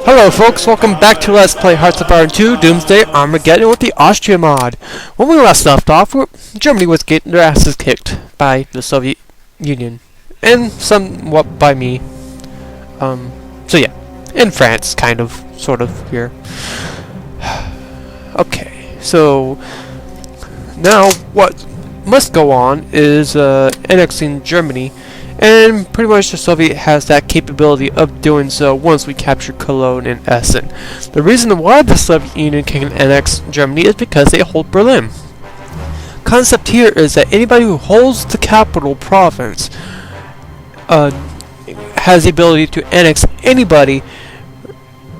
Hello folks, welcome back to Let's Play Hearts of Iron 2 Doomsday Armageddon with the Austria mod. When we last left off, Germany was getting their asses kicked by the Soviet Union. And somewhat by me. So yeah. In France, kind of, sort of, here. Okay, so now what must go on is annexing Germany. And pretty much the Soviet has that capability of doing so once we capture Cologne and Essen. The reason why the Soviet Union can annex Germany is because they hold Berlin. Concept here is that anybody who holds the capital province has the ability to annex anybody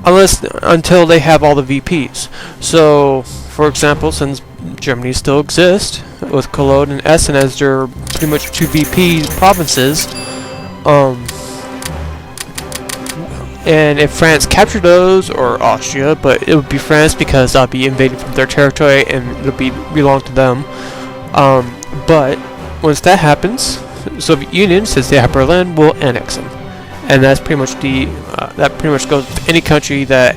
until they have all the VPs. So, for example, since Germany still exists, with Cologne and Essen as their pretty much two VP provinces, and if France captured those, or Austria, but it would be France because I'll be invading from their territory and it'll belong to them. But once that happens, the Soviet Union, since they have Berlin, will annex them, and that's pretty much that pretty much goes to any country that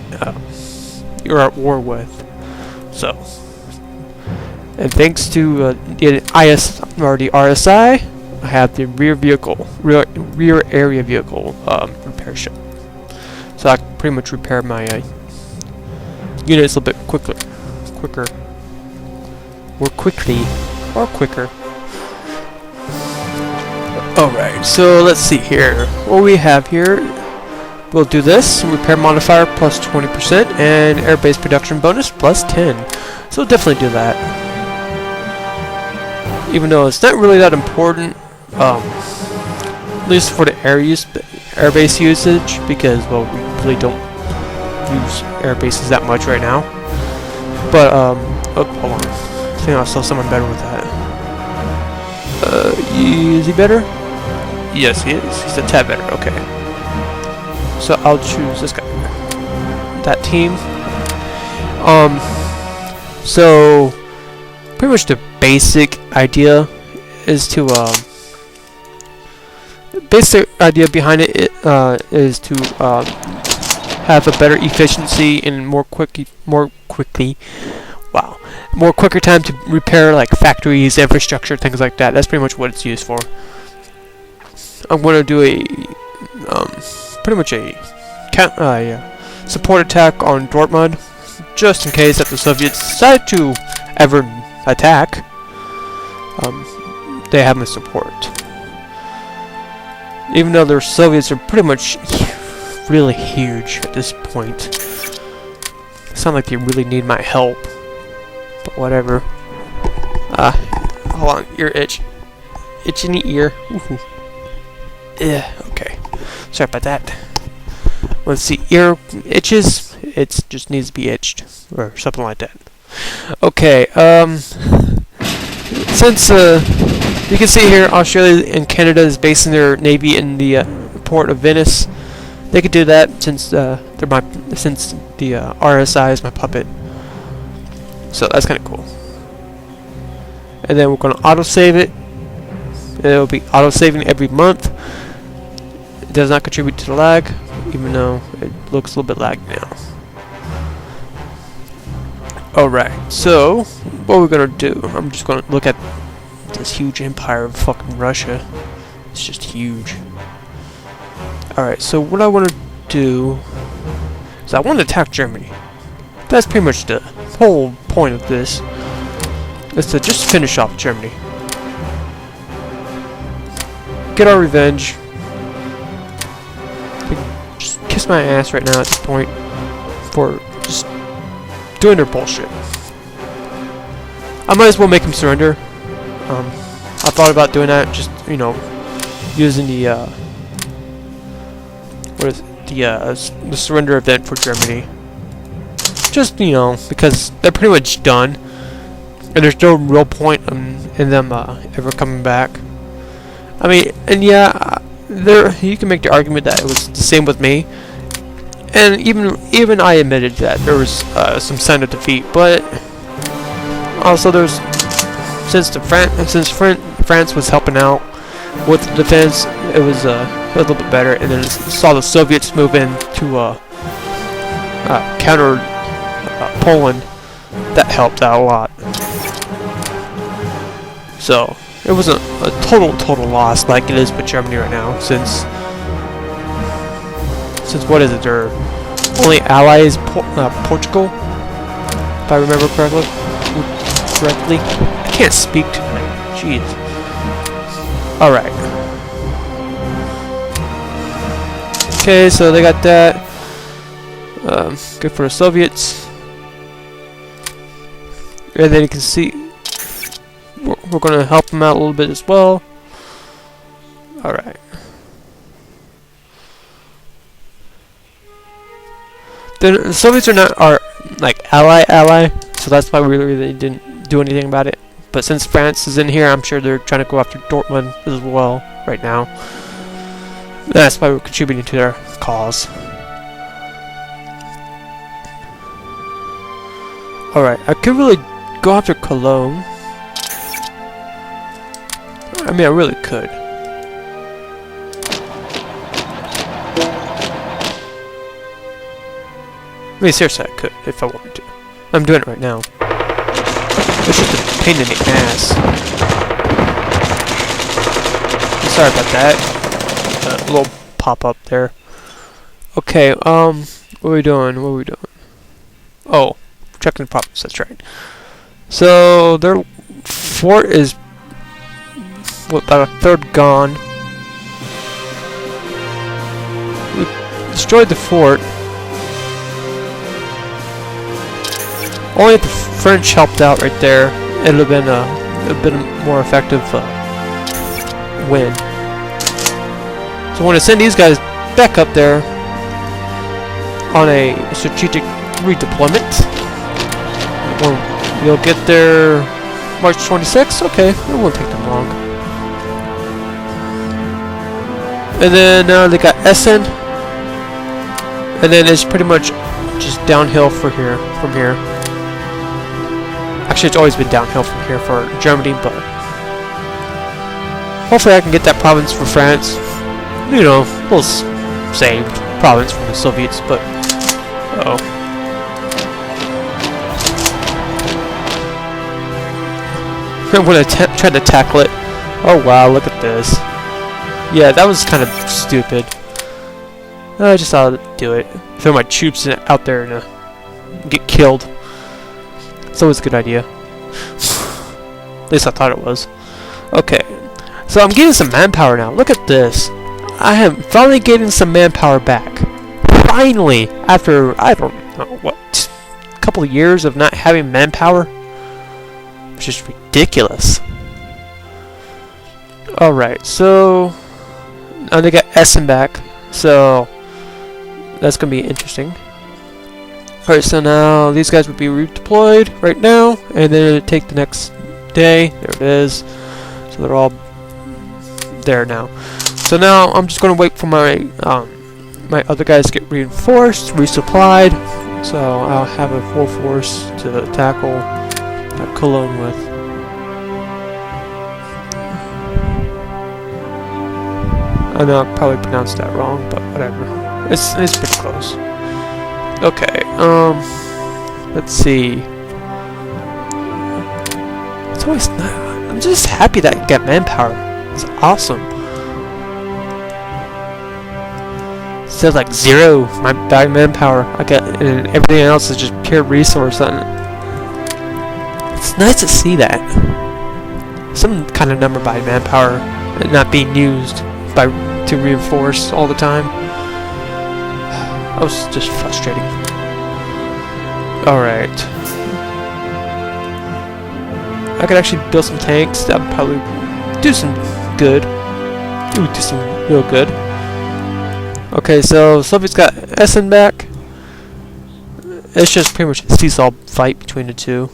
you're at war with. So. And thanks to the RSI, I have the rear area vehicle repair shop. So I can pretty much repair my units a little bit quicker, or quickly, or quicker. Alright, so let's see here. What we have here, we'll do this: repair modifier plus 20% and airbase production bonus plus 10. So definitely do that. Even though it's not really that important, at least for the airbase usage, because, well, we really don't use airbases that much right now. But, oh, hold on. I think I saw someone better with that. Is he better? Yes, he is. He's a tad better, okay. So I'll choose this guy. That team. So, pretty much the basic idea is to behind it is to have a better efficiency and more quicker time to repair like factories, infrastructure, things like that. That's pretty much what it's used for. I'm going to do a pretty much a support attack on Dortmund, just in case that the Soviets decide to ever attack. They have my support. Even though the Soviets are pretty much really huge at this point. It's not like they really need my help. But whatever. Hold on, ear itch. Itch in the ear. Yeah, okay. Sorry about that. Let's see, ear itches. It just needs to be itched. Or something like that. Okay, since you can see here, Australia and Canada is basing their navy in the port of Venice. They could do that since the RSI is my puppet. So that's kind of cool. And then we're going to autosave it. It'll be autosaving every month. It does not contribute to the lag, even though it looks a little bit laggy now. Alright, so what we're gonna do, I'm just gonna look at this huge empire of fucking Russia. It's just huge. Alright, so what I want to do is I want to attack Germany. That's pretty much the whole point of this, is to just finish off Germany. Get our revenge. Just kiss my ass right now at this point for just doing their bullshit. I might as well make them surrender. I thought about doing that, just, you know, using the the surrender event for Germany. Just, you know, because they're pretty much done, and there's no real point in them ever coming back. I mean, and yeah, you can make the argument that it was the same with me. And even I admitted that there was some sign of defeat, but also there's since France was helping out with the defense, it was a little bit better, and then saw the Soviets move in to countered Poland, that helped out a lot. So it wasn't a total loss like it is with Germany right now, since what is it? Their only ally is Portugal, if I remember correctly. I can't speak tonight. Jeez. All right. Okay, so they got that. Good for the Soviets. And then you can see we're going to help them out a little bit as well. All right. The Soviets are not our like ally, so that's why we really didn't do anything about it. But since France is in here, I'm sure they're trying to go after Dortmund as well right now. That's why we're contributing to their cause. Alright, I could really go after Cologne. I mean, I really could. I mean, seriously, I could, if I wanted to. I'm doing it right now. It's just a pain in the ass. Sorry about that. A little pop-up there. Okay, what are we doing? Oh, checking the problems, that's right. So, their fort is about a third gone. We destroyed the fort. Only if the French helped out right there, it would have been a more effective win. So I want to send these guys back up there on a strategic redeployment. You'll get there March 26th. Okay, it won't take them long. And then they got Essen, and then it's pretty much just downhill from here. Actually, it's always been downhill from here for Germany, but hopefully I can get that province for France. You know, a little saved province from the Soviets, but uh-oh. When I tried to tackle it, oh wow, look at this. Yeah, that was kind of stupid. I just thought I'd do it. Throw my troops out there and get killed. It's always a good idea. At least I thought it was. Okay, so I'm getting some manpower now. Look at this. I am finally getting some manpower back. Finally, after I don't know what, a couple of years of not having manpower. It's just ridiculous. All right, so now they got Essen back, so that's gonna be interesting. Alright, so now these guys would be redeployed right now, and then it'd take the next day. There it is. So they're all there now. So now I'm just going to wait for my my other guys to get reinforced, resupplied. So I'll have a full force to tackle Cologne with. I know I probably pronounced that wrong, but whatever. It's pretty close. Okay, let's see. It's always not. I'm just happy that I get manpower. It's awesome. Instead of like 0 my manpower, I get, and everything else is just pure resource. And it's nice to see that. Some kind of number by manpower not being used to reinforce all the time. That was just frustrating. Alright. I could actually build some tanks. That would probably do some good. It would do some real good. Okay, so Soviets got Essen back. It's just pretty much a seesaw fight between the two.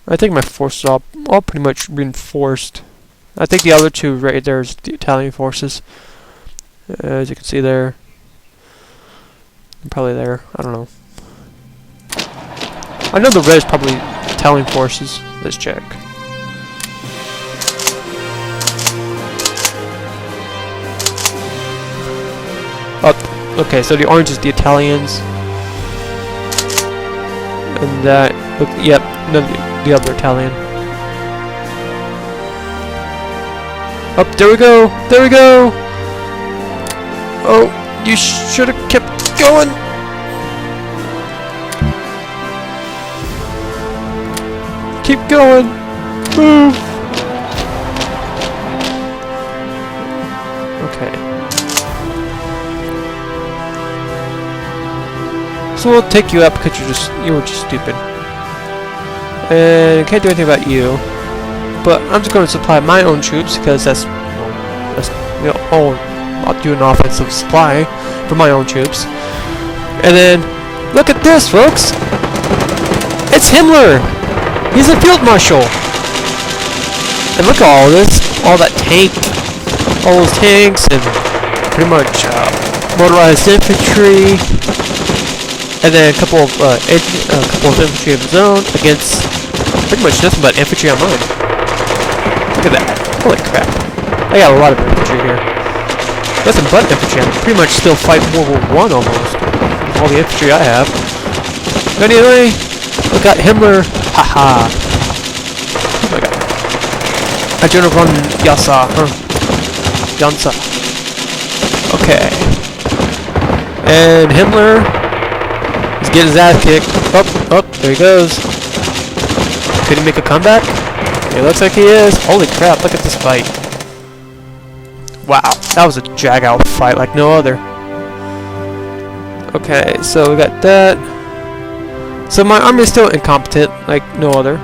I think my forces are all pretty much reinforced. I think the other two right there is the Italian forces. As you can see there. Probably there. I don't know. I know the red is probably Italian forces. Let's check. Okay, so the orange is the Italians. And that, yep, no, the other Italian. Oh, there we go! There we go! Oh, you should have kept going! Keep going! Move! Okay. So we'll take you out because you were just stupid. And can't do anything about you. But I'm just going to supply my own troops because that's you know, I'll do an offensive supply for my own troops. And then look at this, folks! It's Himmler! He's a field marshal! And look at all this, all that tank, all those tanks, and pretty much motorized infantry, and then a couple of infantry of his own against pretty much nothing but infantry on mine. Look at that! Holy crap! I got a lot of infantry here. Nothing but infantry. I'm pretty much still fighting World War I almost. With all the infantry I have. But anyway, look at Himmler. Haha. Oh my god. I don't run Yasa. Jansa. Okay. And Himmler is getting his ass kicked. Oh, there he goes. Could he make a comeback? It looks like he is. Holy crap, look at this fight. Wow, that was a drag-out fight like no other. Okay, so we got that. So my army is still incompetent like no other,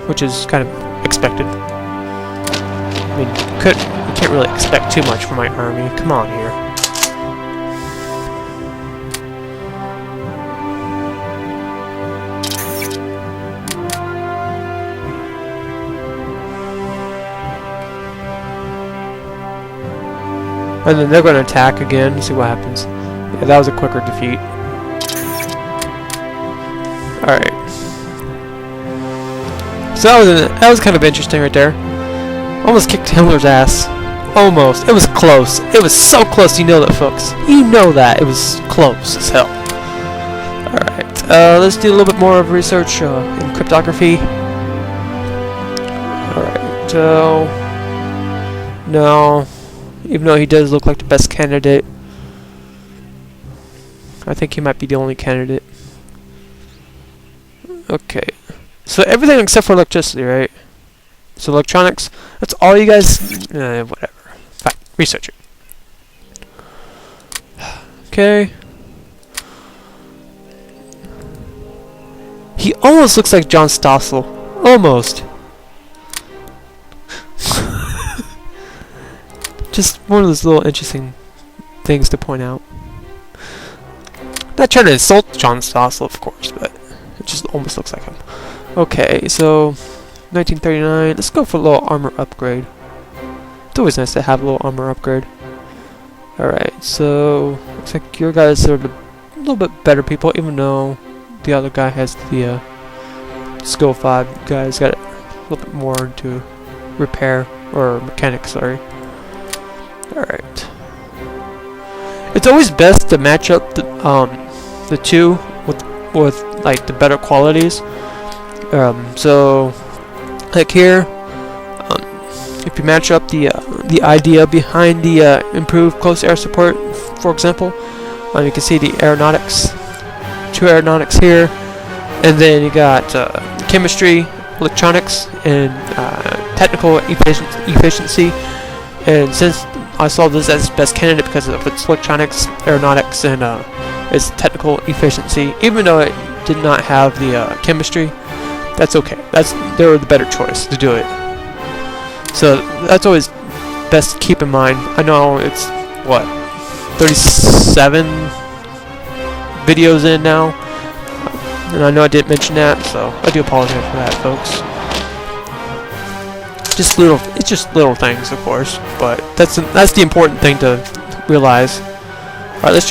which is kind of expected. I mean, you can't really expect too much from my army. Come on here. And then they're going to attack again, see what happens. Yeah, that was a quicker defeat. Alright. So that was kind of interesting right there. Almost kicked Himmler's ass. Almost. It was close. It was so close, you know that, folks. You know that. It was close as hell. Alright. Let's do a little bit more of research in cryptography. Alright. No. Even though he does look like the best candidate. I think he might be the only candidate. Okay. So everything except for electricity, right? So electronics, that's all you guys... whatever. Fine. Research it. Okay. He almost looks like John Stossel. Almost. Just one of those little interesting things to point out. Not trying to insult John Stossel, of course, but it just almost looks like him. Okay, so 1939. Let's go for a little armor upgrade. It's always nice to have a little armor upgrade. Alright, so looks like your guys are a little bit better people, even though the other guy has the skill 5. You guys got a little bit more into repair, or mechanics, sorry. Alright. It's always best to match up the two with like the better qualities. So like here, if you match up the idea behind the improved close air support, for example, you can see the aeronautics, 2 aeronautics here, and then you got chemistry, electronics, and technical efficiency. And since I saw this as best candidate because of its electronics, aeronautics, and its technical efficiency, even though it did not have the chemistry, that's okay. They were the better choice to do it. So that's always best to keep in mind. I know it's what, 37 videos in now, and I know I didn't mention that, so I do apologize for that, folks. It's just little things, of course, but that's the important thing to realize. Alright, let's